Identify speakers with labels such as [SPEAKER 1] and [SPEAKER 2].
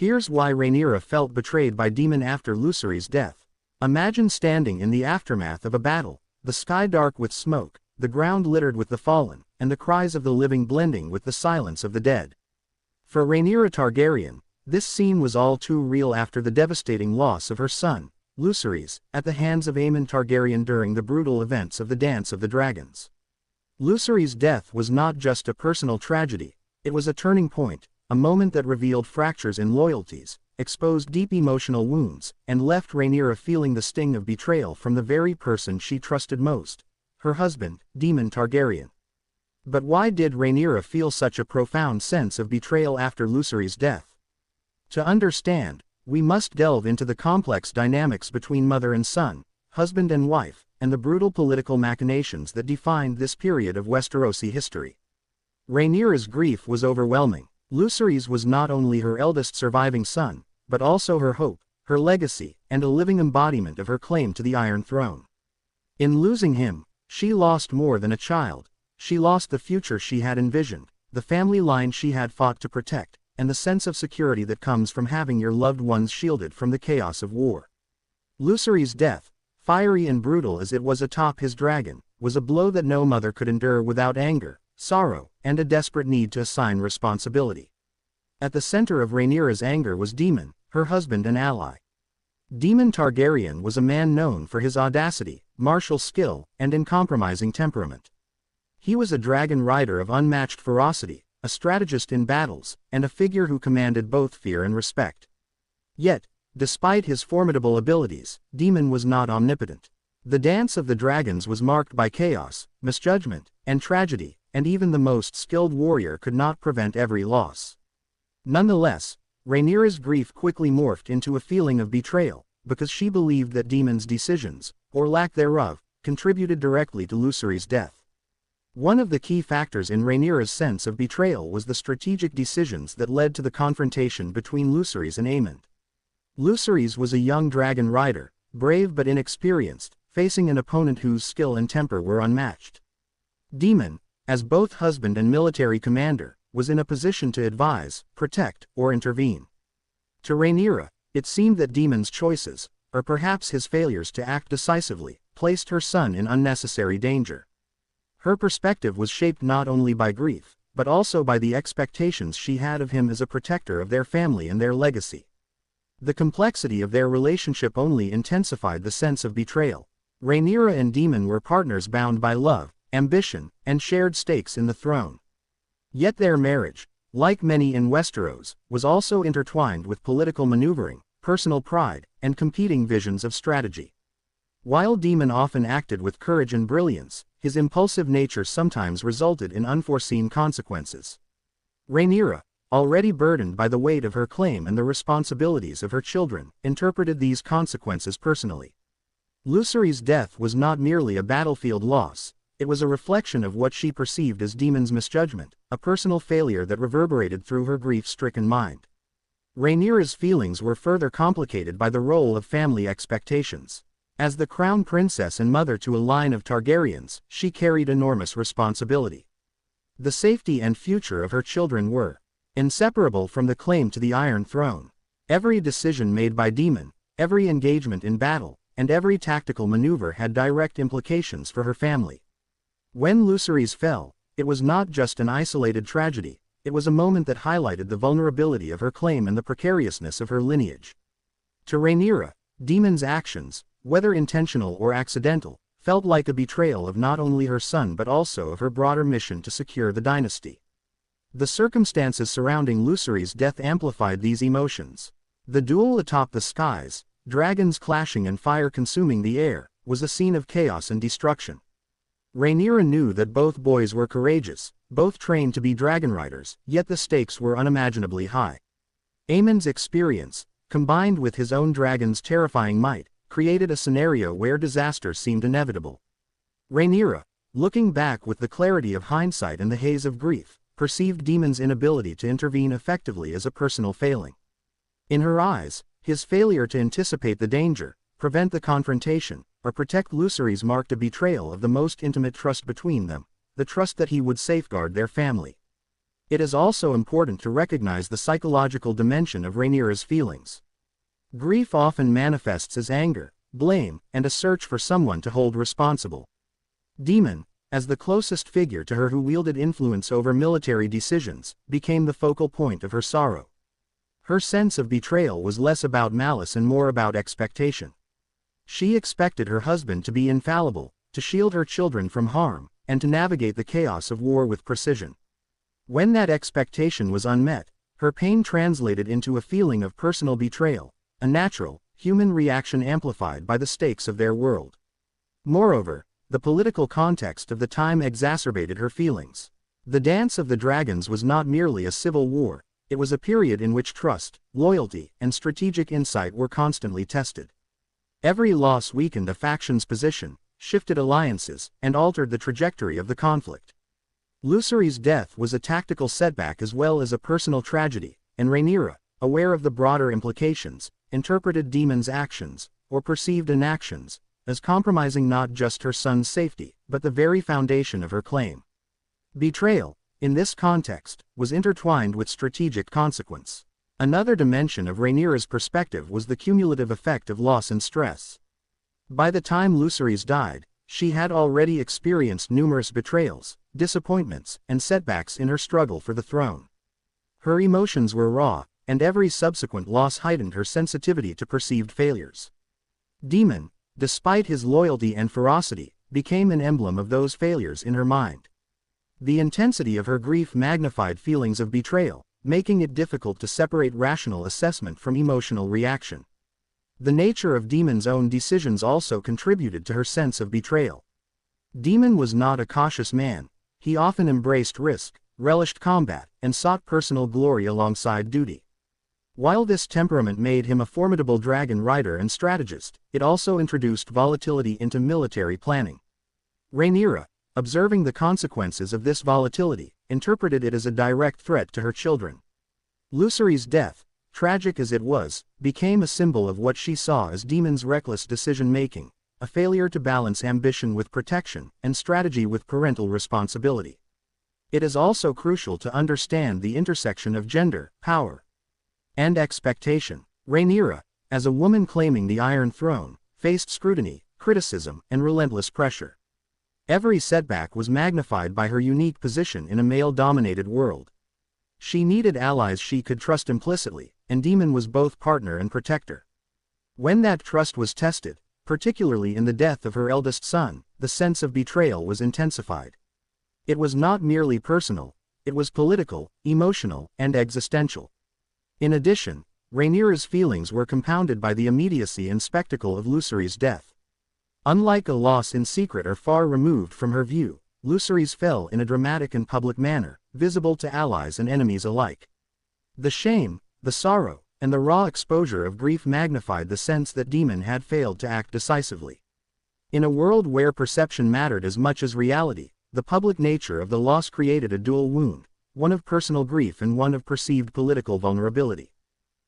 [SPEAKER 1] Here's why Rhaenyra felt betrayed by Daemon after Lucerys' death. Imagine standing in the aftermath of a battle, the sky dark with smoke, the ground littered with the fallen, and the cries of the living blending with the silence of the dead. For Rhaenyra Targaryen, this scene was all too real after the devastating loss of her son, Lucerys, at the hands of Aemon Targaryen during the brutal events of the Dance of the Dragons. Lucerys' death was not just a personal tragedy, it was a turning point, a moment that revealed fractures in loyalties, exposed deep emotional wounds, and left Rhaenyra feeling the sting of betrayal from the very person she trusted most, her husband, Daemon Targaryen. But why did Rhaenyra feel such a profound sense of betrayal after Lucerys' death? To understand, we must delve into the complex dynamics between mother and son, husband and wife, and the brutal political machinations that defined this period of Westerosi history. Rhaenyra's grief was overwhelming. Lucerys was not only her eldest surviving son, but also her hope, her legacy, and a living embodiment of her claim to the Iron Throne. In losing him, she lost more than a child. She lost the future she had envisioned, the family line she had fought to protect, and the sense of security that comes from having your loved ones shielded from the chaos of war. Lucerys' death, fiery and brutal as it was atop his dragon, was a blow that no mother could endure without anger, sorrow, and a desperate need to assign responsibility. At the center of Rhaenyra's anger was Daemon, her husband and ally. Daemon Targaryen was a man known for his audacity, martial skill, and uncompromising temperament. He was a dragon rider of unmatched ferocity, a strategist in battles, and a figure who commanded both fear and respect. Yet, despite his formidable abilities, Daemon was not omnipotent. The Dance of the Dragons was marked by chaos, misjudgment, and tragedy, and even the most skilled warrior could not prevent every loss. Nonetheless, Rhaenyra's grief quickly morphed into a feeling of betrayal, because she believed that Daemon's decisions, or lack thereof, contributed directly to Lucerys' death. One of the key factors in Rhaenyra's sense of betrayal was the strategic decisions that led to the confrontation between Lucerys and Aemon. Lucerys was a young dragon rider, brave but inexperienced, facing an opponent whose skill and temper were unmatched. Daemon, as both husband and military commander, was in a position to advise, protect, or intervene. To Rhaenyra, it seemed that Daemon's choices, or perhaps his failures to act decisively, placed her son in unnecessary danger. Her perspective was shaped not only by grief, but also by the expectations she had of him as a protector of their family and their legacy. The complexity of their relationship only intensified the sense of betrayal. Rhaenyra and Daemon were partners bound by love, ambition, and shared stakes in the throne. Yet their marriage, like many in Westeros, was also intertwined with political maneuvering, personal pride, and competing visions of strategy. While Daemon often acted with courage and brilliance, his impulsive nature sometimes resulted in unforeseen consequences. Rhaenyra, already burdened by the weight of her claim and the responsibilities of her children, interpreted these consequences personally. Lucerys' death was not merely a battlefield loss, it was a reflection of what she perceived as Daemon's misjudgment, a personal failure that reverberated through her grief-stricken mind. Rhaenyra's feelings were further complicated by the role of family expectations. As the crown princess and mother to a line of Targaryens, she carried enormous responsibility. The safety and future of her children were inseparable from the claim to the Iron Throne. Every decision made by Daemon, every engagement in battle, and every tactical maneuver had direct implications for her family. When Lucerys fell, it was not just an isolated tragedy, it was a moment that highlighted the vulnerability of her claim and the precariousness of her lineage. To Rhaenyra, Daemon's actions, whether intentional or accidental, felt like a betrayal of not only her son but also of her broader mission to secure the dynasty. The circumstances surrounding Lucerys' death amplified these emotions. The duel atop the skies, dragons clashing and fire consuming the air, was a scene of chaos and destruction. Rhaenyra knew that both boys were courageous, both trained to be dragon riders, yet the stakes were unimaginably high. Aemon's experience, combined with his own dragon's terrifying might, created a scenario where disaster seemed inevitable. Rhaenyra, looking back with the clarity of hindsight and the haze of grief, perceived Daemon's inability to intervene effectively as a personal failing. In her eyes, his failure to anticipate the danger, prevent the confrontation, or protect Lucerys marked a betrayal of the most intimate trust between them, the trust that he would safeguard their family. It is also important to recognize the psychological dimension of Rhaenyra's feelings. Grief often manifests as anger, blame, and a search for someone to hold responsible. Daemon, as the closest figure to her who wielded influence over military decisions, became the focal point of her sorrow. Her sense of betrayal was less about malice and more about expectation. She expected her husband to be infallible, to shield her children from harm, and to navigate the chaos of war with precision. When that expectation was unmet, her pain translated into a feeling of personal betrayal, a natural, human reaction amplified by the stakes of their world. Moreover, the political context of the time exacerbated her feelings. The Dance of the Dragons was not merely a civil war, it was a period in which trust, loyalty, and strategic insight were constantly tested. Every loss weakened a faction's position, shifted alliances, and altered the trajectory of the conflict. Lucerys' death was a tactical setback as well as a personal tragedy, and Rhaenyra, aware of the broader implications, interpreted Daemon's actions, or perceived inactions, as compromising not just her son's safety, but the very foundation of her claim. Betrayal, in this context, was intertwined with strategic consequence. Another dimension of Rhaenyra's perspective was the cumulative effect of loss and stress. By the time Lucerys died, she had already experienced numerous betrayals, disappointments, and setbacks in her struggle for the throne. Her emotions were raw, and every subsequent loss heightened her sensitivity to perceived failures. Daemon, despite his loyalty and ferocity, became an emblem of those failures in her mind. The intensity of her grief magnified feelings of betrayal, making it difficult to separate rational assessment from emotional reaction. The nature of Daemon's own decisions also contributed to her sense of betrayal. Daemon was not a cautious man, he often embraced risk, relished combat, and sought personal glory alongside duty. While this temperament made him a formidable dragon rider and strategist, it also introduced volatility into military planning. Rhaenyra, observing the consequences of this volatility, interpreted it as a direct threat to her children. Lucerys' death, tragic as it was, became a symbol of what she saw as Daemon's reckless decision-making, a failure to balance ambition with protection, and strategy with parental responsibility. It is also crucial to understand the intersection of gender, power, and expectation. Rhaenyra, as a woman claiming the Iron Throne, faced scrutiny, criticism, and relentless pressure. Every setback was magnified by her unique position in a male-dominated world. She needed allies she could trust implicitly, and Daemon was both partner and protector. When that trust was tested, particularly in the death of her eldest son, the sense of betrayal was intensified. It was not merely personal, it was political, emotional, and existential. In addition, Rhaenyra's feelings were compounded by the immediacy and spectacle of Lucerys' death. Unlike a loss in secret or far removed from her view, Lucerys fell in a dramatic and public manner, visible to allies and enemies alike. The shame, the sorrow, and the raw exposure of grief magnified the sense that Daemon had failed to act decisively. In a world where perception mattered as much as reality, the public nature of the loss created a dual wound, one of personal grief and one of perceived political vulnerability.